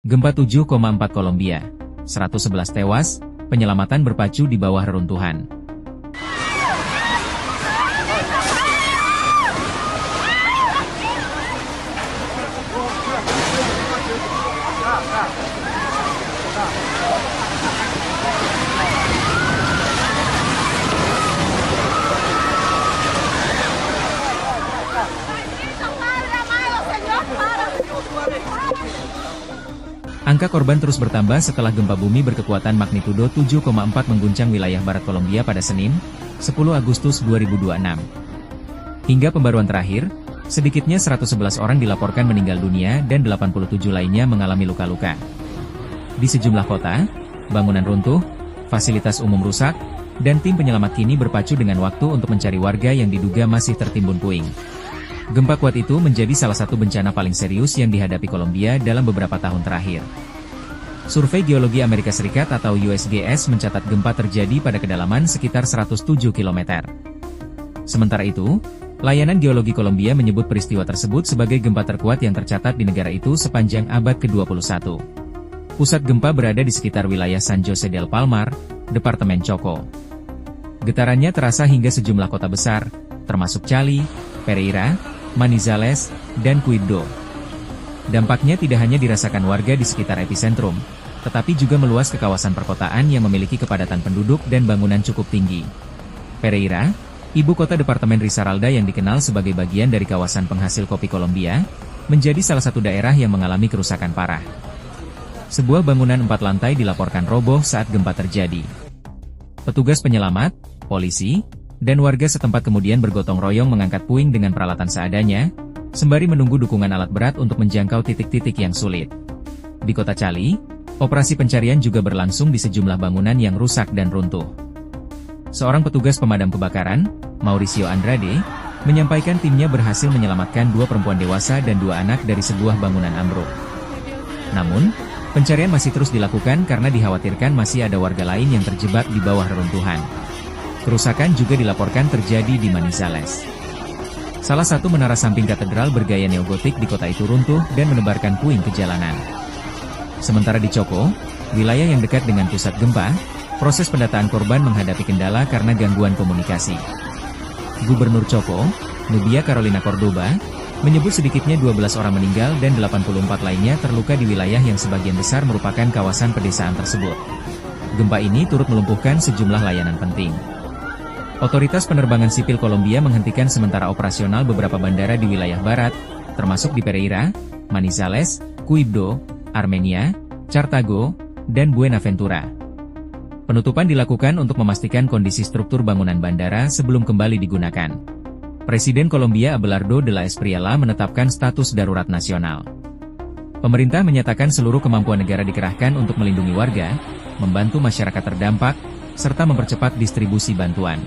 Gempa 7,4 Kolombia. 111 tewas, penyelamatan berpacu di bawah reruntuhan. Angka korban terus bertambah setelah gempa bumi berkekuatan magnitudo 7,4 mengguncang wilayah barat Kolombia pada Senin, 10 Agustus 2026. Hingga pembaruan terakhir, sedikitnya 111 orang dilaporkan meninggal dunia dan 87 lainnya mengalami luka-luka. Di sejumlah kota, bangunan runtuh, fasilitas umum rusak, dan tim penyelamat kini berpacu dengan waktu untuk mencari warga yang diduga masih tertimbun puing. Gempa kuat itu menjadi salah satu bencana paling serius yang dihadapi Kolombia dalam beberapa tahun terakhir. Survei Geologi Amerika Serikat atau USGS mencatat gempa terjadi pada kedalaman sekitar 107 km. Sementara itu, layanan geologi Kolombia menyebut peristiwa tersebut sebagai gempa terkuat yang tercatat di negara itu sepanjang abad ke-21. Pusat gempa berada di sekitar wilayah San Jose del Palmar, Departemen Chocó. Getarannya terasa hingga sejumlah kota besar, termasuk Cali, Pereira, Manizales, dan Quibdó. Dampaknya tidak hanya dirasakan warga di sekitar epicentrum, tetapi juga meluas ke kawasan perkotaan yang memiliki kepadatan penduduk dan bangunan cukup tinggi. Pereira, ibu kota Departemen Risaralda yang dikenal sebagai bagian dari kawasan penghasil kopi Kolombia, menjadi salah satu daerah yang mengalami kerusakan parah. Sebuah bangunan 4 lantai dilaporkan roboh saat gempa terjadi. Petugas penyelamat, polisi, dan warga setempat kemudian bergotong royong mengangkat puing dengan peralatan seadanya, sembari menunggu dukungan alat berat untuk menjangkau titik-titik yang sulit. Di kota Cali, operasi pencarian juga berlangsung di sejumlah bangunan yang rusak dan runtuh. Seorang petugas pemadam kebakaran, Mauricio Andrade, menyampaikan timnya berhasil menyelamatkan 2 perempuan dewasa dan 2 anak dari sebuah bangunan ambruk. Namun, pencarian masih terus dilakukan karena dikhawatirkan masih ada warga lain yang terjebak di bawah reruntuhan. Kerusakan juga dilaporkan terjadi di Manizales. Salah satu menara samping katedral bergaya neogotik di kota itu runtuh dan menebarkan puing ke jalanan. Sementara di Chocó, wilayah yang dekat dengan pusat gempa, proses pendataan korban menghadapi kendala karena gangguan komunikasi. Gubernur Chocó, Nubia Carolina Cordoba, menyebut sedikitnya 12 orang meninggal dan 84 lainnya terluka di wilayah yang sebagian besar merupakan kawasan pedesaan tersebut. Gempa ini turut melumpuhkan sejumlah layanan penting. Otoritas penerbangan sipil Kolombia menghentikan sementara operasional beberapa bandara di wilayah barat, termasuk di Pereira, Manizales, Quibdó, Armenia, Cartago, dan Buenaventura. Penutupan dilakukan untuk memastikan kondisi struktur bangunan bandara sebelum kembali digunakan. Presiden Kolombia Abelardo de la Espriella menetapkan status darurat nasional. Pemerintah menyatakan seluruh kemampuan negara dikerahkan untuk melindungi warga, membantu masyarakat terdampak, serta mempercepat distribusi bantuan.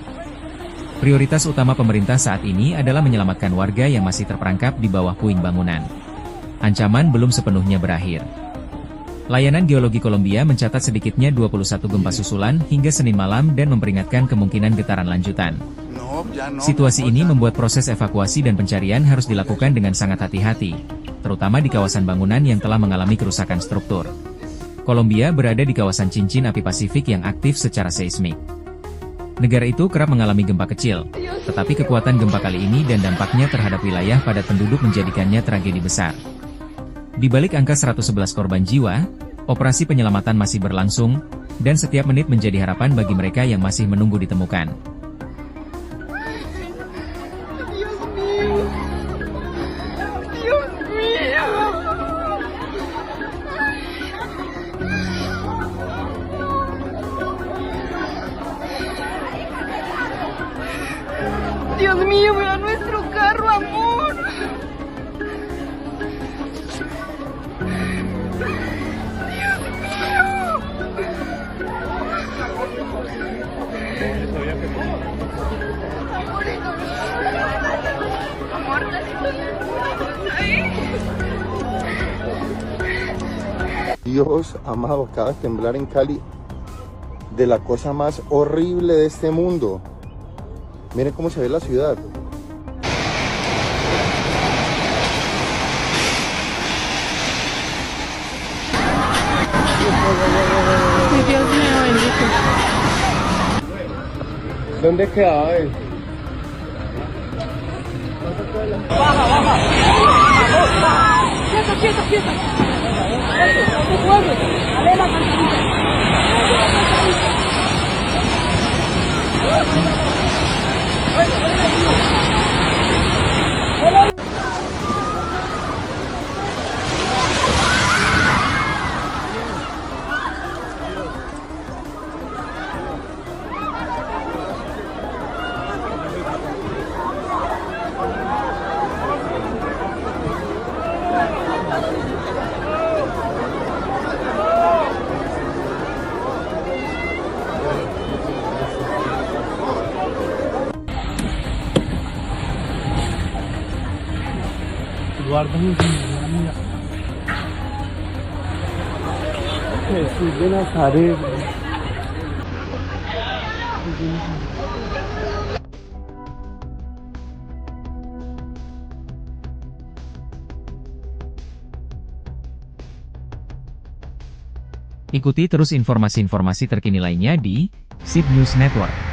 Prioritas utama pemerintah saat ini adalah menyelamatkan warga yang masih terperangkap di bawah puing bangunan. Ancaman belum sepenuhnya berakhir. Layanan Geologi Kolombia mencatat sedikitnya 21 gempa susulan hingga Senin malam dan memperingatkan kemungkinan getaran lanjutan. Situasi ini membuat proses evakuasi dan pencarian harus dilakukan dengan sangat hati-hati, terutama di kawasan bangunan yang telah mengalami kerusakan struktur. Kolombia berada di kawasan cincin api Pasifik yang aktif secara seismik. Negara itu kerap mengalami gempa kecil, tetapi kekuatan gempa kali ini dan dampaknya terhadap wilayah padat penduduk menjadikannya tragedi besar. Di balik angka 111 korban jiwa, operasi penyelamatan masih berlangsung, dan setiap menit menjadi harapan bagi mereka yang masih menunggu ditemukan. Dios mío, mira nuestro carro, amor. Dios mío. Amor. Dios amado, acaba de temblar en Cali de la cosa más horrible de este mundo. Miren cómo se ve la ciudad. ¿Dónde quedaba eso? Guardami mia. Jesús de Nazaret. Ikuti terus informasi-informasi terkini lainnya di SIB News Network.